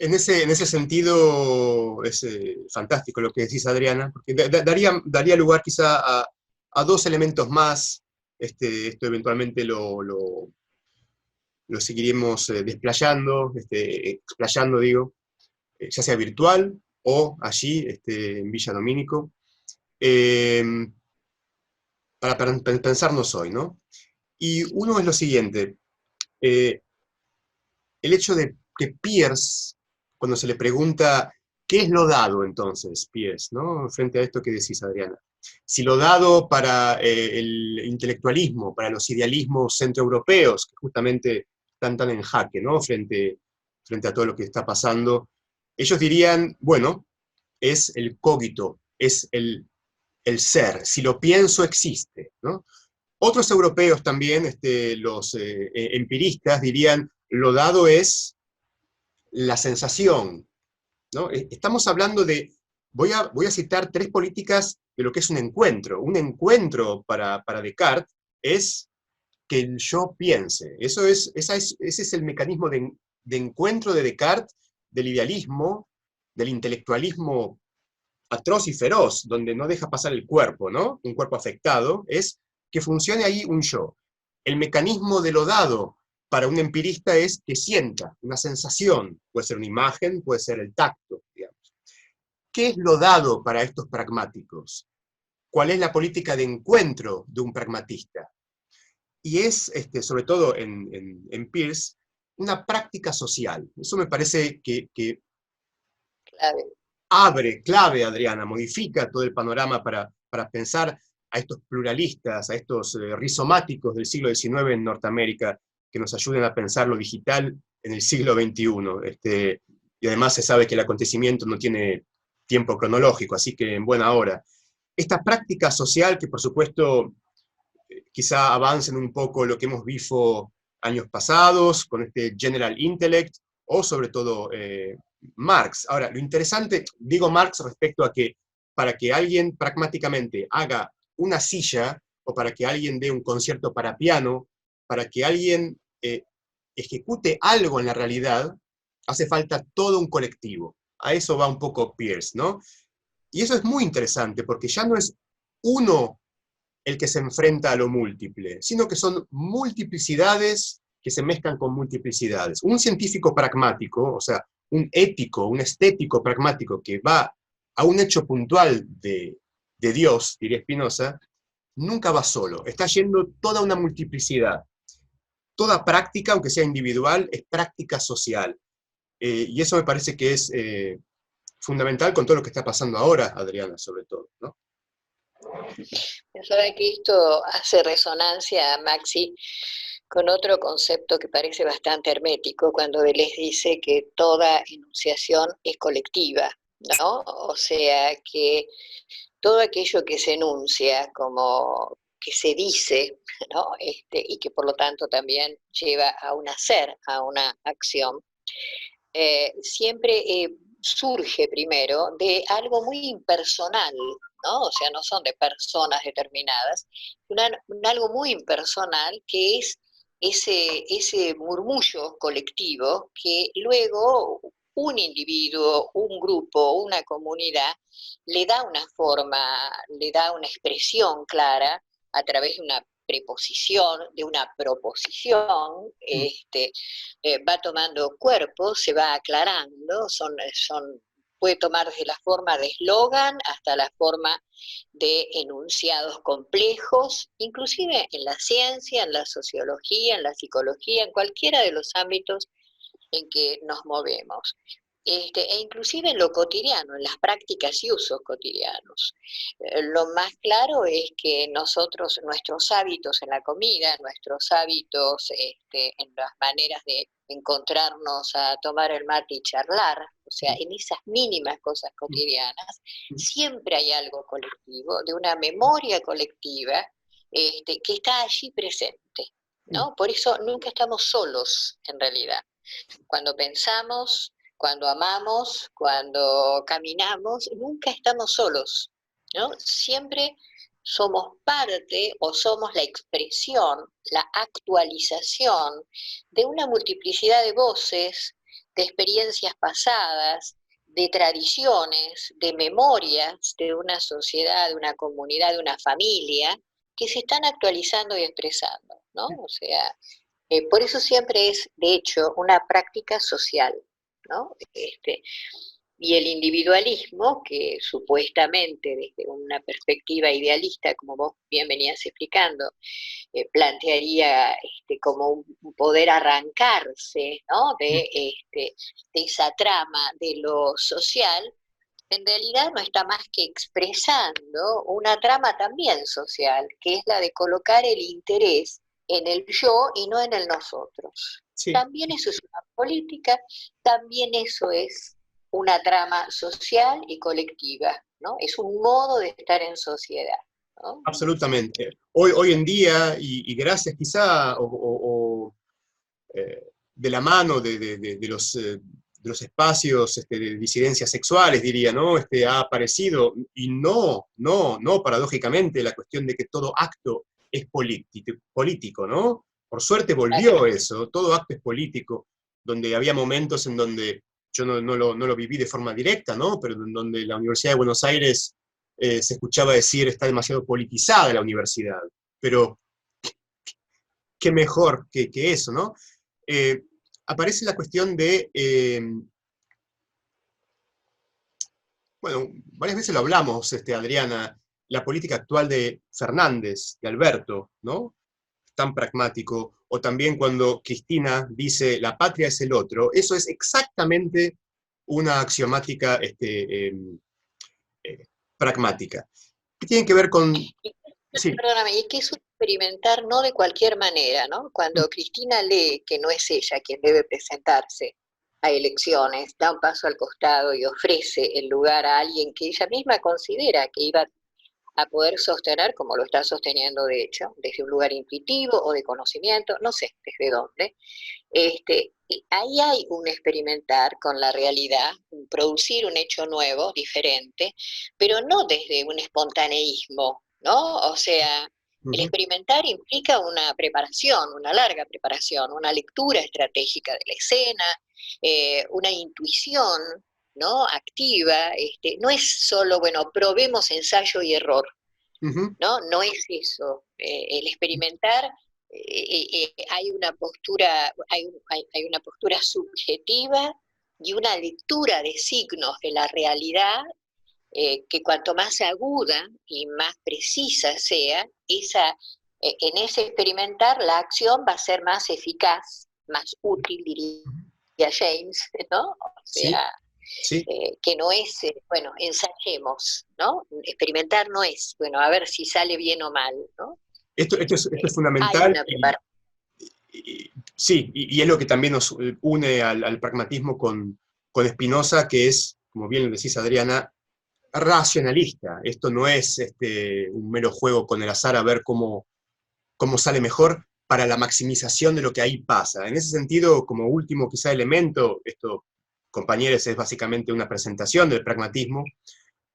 en ese sentido es fantástico lo que decís, Adriana, porque daría lugar quizá a dos elementos más. Esto eventualmente lo seguiremos desplayando, explayando, digo, ya sea virtual o allí, en Villa Domínico, eh, para pensarnos hoy, ¿no? Y uno es lo siguiente, eh, el hecho de que Peirce, cuando se le pregunta qué es lo dado entonces, Peirce, ¿no? Frente a esto que decís, Adriana. Si lo dado para el intelectualismo, para los idealismos centroeuropeos, que justamente están tan en jaque, ¿no? Frente a todo lo que está pasando, ellos dirían, bueno, es el cogito, es el ser, si lo pienso existe, ¿no? Otros europeos también, los empiristas, dirían, lo dado es la sensación, ¿no? Estamos hablando de, voy a citar tres políticas de lo que es un encuentro. Un encuentro para Descartes es que el yo piense. Ese es el mecanismo de encuentro de Descartes, del idealismo, del intelectualismo atroz y feroz, donde no deja pasar el cuerpo, ¿no? Un cuerpo afectado, es que funcione ahí un yo. El mecanismo de lo dado para un empirista es que sienta una sensación, puede ser una imagen, puede ser el tacto, digamos. ¿Qué es lo dado para estos pragmáticos? ¿Cuál es la política de encuentro de un pragmatista? Y es, sobre todo en Peirce, una práctica social. Eso me parece que Clave. abre, clave, Adriana, modifica todo el panorama para pensar a estos pluralistas, a estos rizomáticos del siglo XIX en Norteamérica, que nos ayuden a pensar lo digital en el siglo XXI. Y además se sabe que el acontecimiento no tiene tiempo cronológico, así que en buena hora. Esta práctica social, que por supuesto quizá avancen un poco lo que hemos visto años pasados, con este General Intellect, o sobre todo Marx. Ahora, lo interesante, digo Marx respecto a que para que alguien pragmáticamente haga una silla, o para que alguien dé un concierto para piano, para que alguien ejecute algo en la realidad, hace falta todo un colectivo. A eso va un poco Peirce, ¿no? Y eso es muy interesante, porque ya no es uno el que se enfrenta a lo múltiple, sino que son multiplicidades que se mezclan con multiplicidades. Un científico pragmático, o sea, un ético, un estético pragmático que va a un hecho puntual de Dios, diría Spinoza, nunca va solo, está yendo toda una multiplicidad. Toda práctica, aunque sea individual, es práctica social. Y eso me parece que es fundamental con todo lo que está pasando ahora, Adriana, sobre todo, ¿no? Pensaba que esto hace resonancia, Maxi, con otro concepto que parece bastante hermético cuando Deleuze dice que toda enunciación es colectiva, ¿no? O sea, que todo aquello que se enuncia como que se dice, ¿no? Y que por lo tanto también lleva a un hacer, a una acción, siempre surge primero de algo muy impersonal, ¿no? O sea, no son de personas determinadas, algo muy impersonal que es ese murmullo colectivo que luego un individuo, un grupo, una comunidad le da una forma, le da una expresión clara a través de una preposición, de una proposición, va tomando cuerpo, se va aclarando, puede tomar desde la forma de eslogan hasta la forma de enunciados complejos, inclusive en la ciencia, en la sociología, en la psicología, en cualquiera de los ámbitos en que nos movemos. E inclusive en lo cotidiano, en las prácticas y usos cotidianos. Lo más claro es que nosotros, nuestros hábitos en la comida, nuestros hábitos en las maneras de encontrarnos a tomar el mate y charlar, o sea, en esas mínimas cosas cotidianas, siempre hay algo colectivo, de una memoria colectiva que está allí presente, ¿no? Por eso nunca estamos solos, en realidad. Cuando pensamos, cuando amamos, cuando caminamos, nunca estamos solos, ¿no? Siempre somos parte o somos la expresión, la actualización de una multiplicidad de voces, de experiencias pasadas, de tradiciones, de memorias de una sociedad, de una comunidad, de una familia, que se están actualizando y expresando, ¿no? O sea, por eso siempre es, de hecho, una práctica social, ¿no? Y el individualismo, que supuestamente desde una perspectiva idealista, como vos bien venías explicando, plantearía como un poder arrancarse, ¿no? de esa trama de lo social, en realidad no está más que expresando una trama también social, que es la de colocar el interés en el yo y no en el nosotros. Sí, También eso es una política, también eso es una trama social y colectiva, ¿no? Es un modo de estar en sociedad, ¿no? absolutamente. Hoy en día, y gracias quizá, de la mano de los espacios de disidencias sexuales, diría, ¿no? Ha aparecido, y no paradójicamente, la cuestión de que todo acto es político, ¿no? Por suerte volvió eso, todo acto es político, donde había momentos en donde yo no lo viví de forma directa, ¿no? Pero en donde la Universidad de Buenos Aires se escuchaba decir está demasiado politizada la universidad, pero qué mejor que eso, ¿no? Eh, Aparece la cuestión de, bueno, varias veces lo hablamos, Adriana, la política actual de Fernández, de Alberto, ¿no? Tan pragmático, o también cuando Cristina dice la patria es el otro, eso es exactamente una axiomática pragmática. ¿Qué tiene que ver con... Sí. Perdóname, y que es un experimentar no de cualquier manera, ¿no? Cuando Cristina lee que no es ella quien debe presentarse a elecciones, da un paso al costado y ofrece el lugar a alguien que ella misma considera que iba a poder sostener, como lo está sosteniendo de hecho, desde un lugar intuitivo o de conocimiento, no sé desde dónde. Y ahí hay un experimentar con la realidad, un producir un hecho nuevo, diferente, pero no desde un espontaneísmo, ¿no? O sea, el Uh-huh. experimentar implica una preparación, una larga preparación, una lectura estratégica de la escena, una intuición, ¿no? Activa, no es solo, bueno, probemos ensayo y error, Uh-huh. ¿no? No es eso. El experimentar, hay una postura, hay una postura subjetiva y una lectura de signos de la realidad, que cuanto más aguda y más precisa sea, en ese experimentar la acción va a ser más eficaz, más útil, diría James, ¿no? O Sí, sea, sí. que no es, bueno, ensayemos, ¿no? Experimentar no es, bueno, a ver si sale bien o mal, ¿no? Esto es Hay fundamental una preparación. sí, y es lo que también nos une al pragmatismo con Spinoza, que es, como bien lo decís, Adriana, racionalista. Esto no es un mero juego con el azar a ver cómo sale mejor para la maximización de lo que ahí pasa. En ese sentido, como último quizá elemento, esto, compañeros, es básicamente una presentación del pragmatismo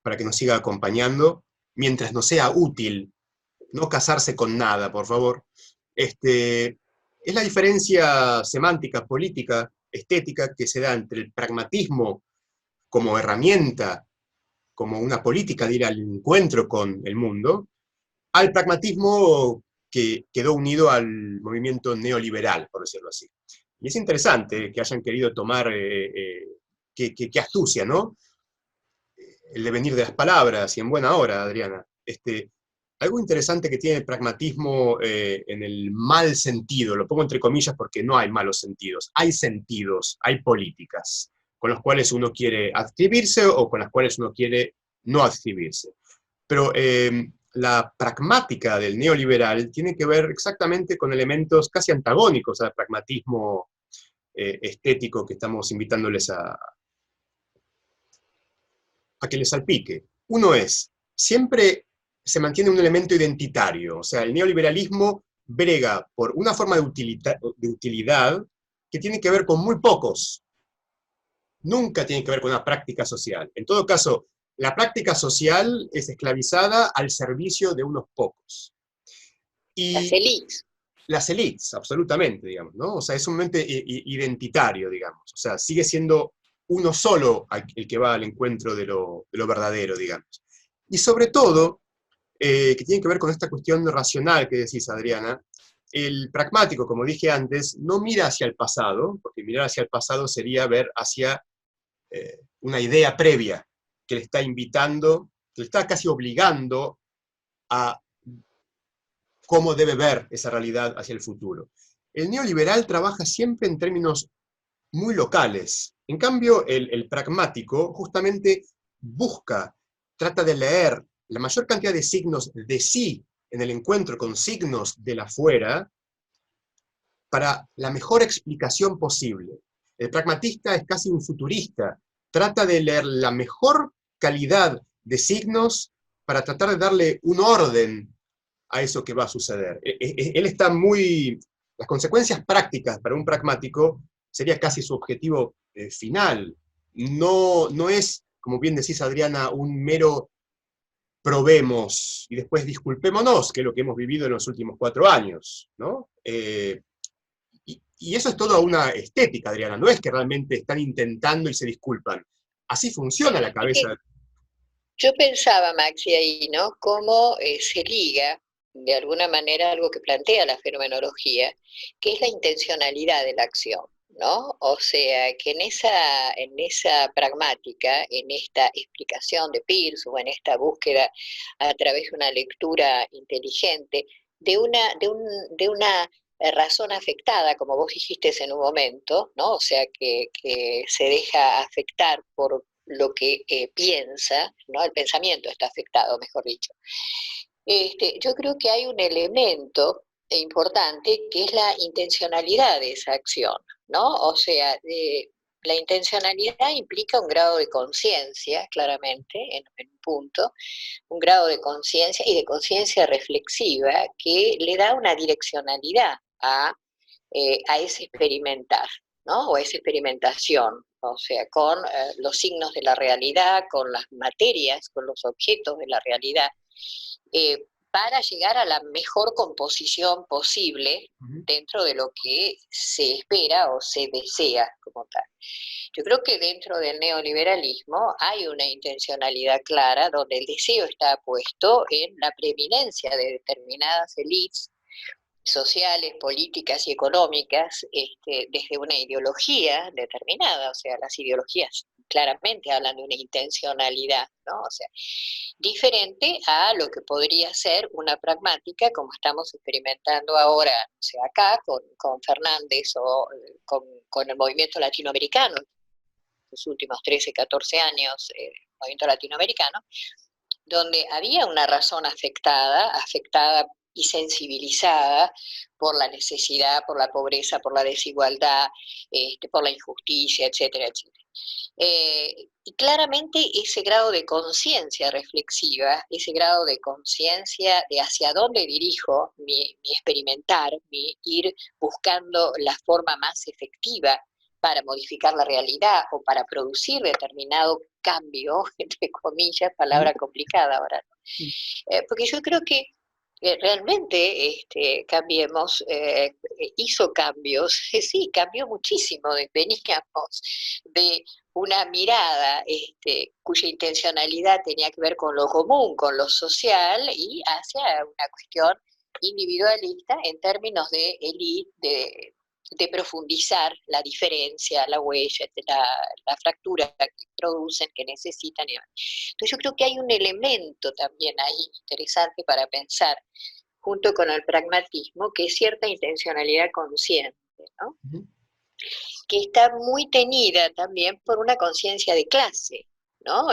para que nos siga acompañando, mientras nos sea útil, no casarse con nada, por favor. Es la diferencia semántica, política, estética que se da entre el pragmatismo como herramienta, como una política de ir al encuentro con el mundo, al pragmatismo que quedó unido al movimiento neoliberal, por decirlo así. Y es interesante que hayan querido tomar, qué astucia, ¿no? El devenir de las palabras, y en buena hora, Adriana. Algo interesante que tiene el pragmatismo en el mal sentido, lo pongo entre comillas porque no hay malos sentidos, hay sentidos, hay políticas, con los cuales uno quiere adscribirse o con las cuales uno quiere no adscribirse. Pero la pragmática del neoliberal tiene que ver exactamente con elementos casi antagónicos al pragmatismo estético que estamos invitándoles a que les salpique. Uno es, siempre se mantiene un elemento identitario, o sea, el neoliberalismo brega por una forma de utilidad que tiene que ver con muy pocos, nunca tiene que ver con una práctica social. En todo caso, la práctica social es esclavizada al servicio de unos pocos. La Y feliz. las élites, absolutamente, digamos, ¿no? O sea, es un movimiento identitario, digamos. O sea, sigue siendo uno solo el que va al encuentro de lo verdadero, digamos. Y sobre todo, que tiene que ver con esta cuestión racional que decís, Adriana, el pragmático, como dije antes, no mira hacia el pasado, porque mirar hacia el pasado sería ver hacia una idea previa que le está invitando, que le está casi obligando a cómo debe ver esa realidad hacia el futuro. El neoliberal trabaja siempre en términos muy locales. En cambio, el pragmático justamente busca, trata de leer la mayor cantidad de signos de sí en el encuentro con signos del afuera para la mejor explicación posible. El pragmatista es casi un futurista, trata de leer la mejor calidad de signos para tratar de darle un orden a eso que va a suceder. Él está muy... Las consecuencias prácticas para un pragmático sería casi su objetivo final. No es, como bien decís, Adriana, un mero probemos y después disculpémonos, que es lo que hemos vivido en los últimos 4 años, ¿no? Y eso es toda una estética, Adriana, no es que realmente están intentando y se disculpan. Así funciona la cabeza. Yo pensaba, Maxi, ahí, ¿no? Cómo se liga, de alguna manera, algo que plantea la fenomenología, que es la intencionalidad de la acción, ¿no? O sea, que en esa pragmática, en esta explicación de Peirce o en esta búsqueda a través de una lectura inteligente, de una razón afectada, como vos dijiste en un momento, ¿no? O sea, que se deja afectar por lo que piensa, ¿no? El pensamiento está afectado, mejor dicho. Yo creo que hay un elemento importante que es la intencionalidad de esa acción, ¿no? O sea, la intencionalidad implica un grado de conciencia, claramente, en un punto, un grado de conciencia y de conciencia reflexiva que le da una direccionalidad a ese experimentar, ¿no? O a esa experimentación, o sea, con los signos de la realidad, con las materias, con los objetos de la realidad, para llegar a la mejor composición posible dentro de lo que se espera o se desea como tal. Yo creo que dentro del neoliberalismo hay una intencionalidad clara donde el deseo está puesto en la preeminencia de determinadas élites sociales, políticas y económicas desde una ideología determinada, o sea, las ideologías claramente hablan de una intencionalidad, ¿no? O sea, diferente a lo que podría ser una pragmática como estamos experimentando ahora, o sea, acá con Fernández o con el movimiento latinoamericano, los últimos 13, 14 años, movimiento latinoamericano, donde había una razón afectada y sensibilizada por la necesidad, por la pobreza, por la desigualdad, por la injusticia, etcétera, etcétera. Y claramente ese grado de conciencia reflexiva, ese grado de conciencia de hacia dónde dirijo mi experimentar, mi ir buscando la forma más efectiva para modificar la realidad o para producir determinado cambio, entre comillas, palabra complicada ahora, ¿no? Porque yo creo que realmente Cambiemos hizo cambios, sí, cambió muchísimo, veníamos de una mirada cuya intencionalidad tenía que ver con lo común, con lo social y hacia una cuestión individualista en términos de élite, de profundizar la diferencia, la huella, la fractura que producen, que necesitan. Entonces yo creo que hay un elemento también ahí interesante para pensar, junto con el pragmatismo, que es cierta intencionalidad consciente, ¿no? Que está muy tenida también por una conciencia de clase, ¿no?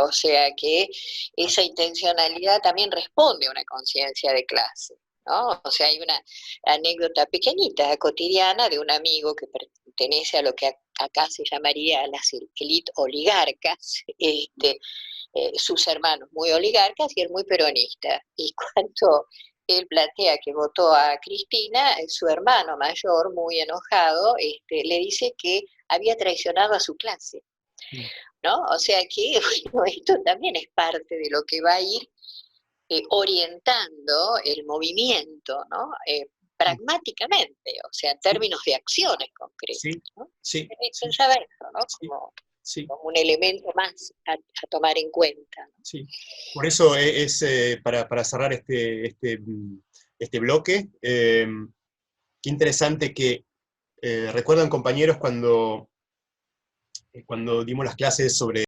O sea que esa intencionalidad también responde a una conciencia de clase, ¿no? O sea, hay una anécdota pequeñita, cotidiana, de un amigo que pertenece a lo que acá se llamaría las élites oligarcas, sus hermanos muy oligarcas y él muy peronista. Y cuando él plantea que votó a Cristina, su hermano mayor, muy enojado, le dice que había traicionado a su clase, ¿no? O sea que bueno, esto también es parte de lo que va a ir orientando el movimiento, ¿no? pragmáticamente, o sea, en términos de acciones concretas, sí, ¿no? sí, sí, Pensaba eso, ¿no? sí, sí, Como un elemento más a tomar en cuenta, ¿no? sí. Por eso para cerrar este bloque, qué interesante que recuerdan compañeros cuando dimos las clases sobre